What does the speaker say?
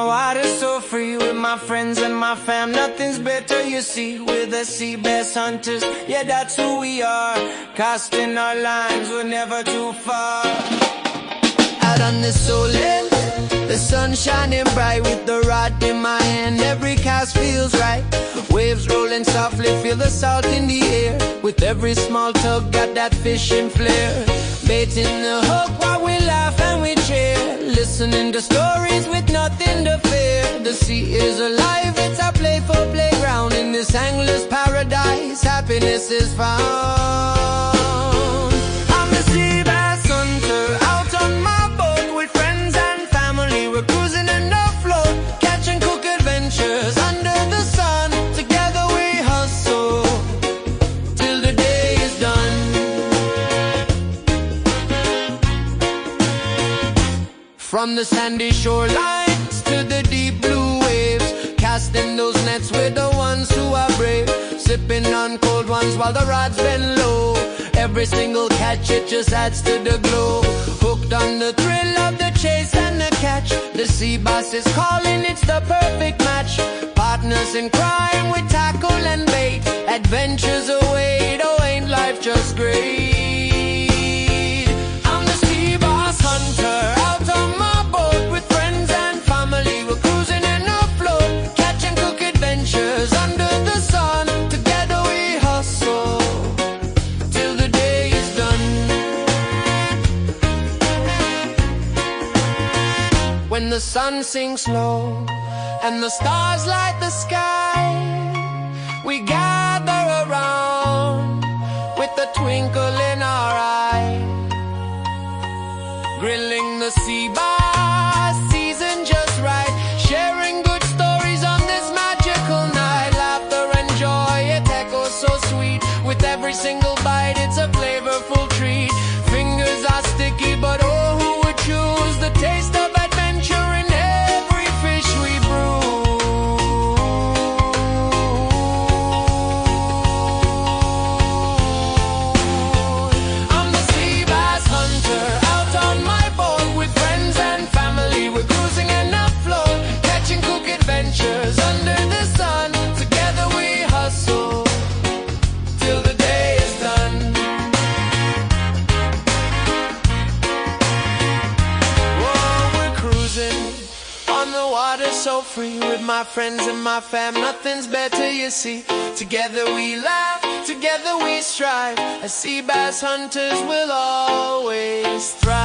water so free with my friends and my fam. Nothing's better, you see, with the sea bass hunters. Yeah, that's who we are. Casting our lines, we're never too far. Out on the Solent, the sun shining bright with the rod in my hand. Every cast feels right. Waves rolling softly, feel the salt in the air. With every small tug, got that fishing flair. Baiting the hook while we laugh and we cheer. Listening to stories with nothing to fear. The sea is alive, it's a playful playground. In this angler's paradise, happiness is found. I'm the sea bass hunter, out on my boat with friends and family. We're cruising in the float, catch and cook adventures under the sun. Together we hustle till the day is done. From the sandy shorelines to the deep blue waves, casting those nets with the ones who are brave. Sipping on cold ones while the rods bend low. Every single catch, it just adds to the glow. Hooked on the thrill of the chase and the catch. The sea bass is calling, it's the perfect match. Partners in crime with tackle and bait. Adventures await, oh ain't life just great. I'm the sea bass hunter, out on my boat with friends and family. We're cruising in a float, catch and cook adventures under the sun. Together we hustle till the day is done. When the sun sinks low and the stars light the sky, we gather around with a twinkle in our eye. Grilling the sea bass, season just right. Sharing good stories on this magical night. Laughter and joy, it echoes so sweet. With every single bite, it's a flavorful treat. Fingers are sticky, but oh, who would choose the taste of adventure in every fish we brew? I'm the sea bass hunter, out on my boat with friends and family. We're cruising in a float, catching cook adventures under the sun. Together we hustle till the day is done. Whoa, we're cruising on the water so free with my friends and my fam. Nothing's better, you see. Together we laugh, together we strive. As sea bass hunters will always thrive.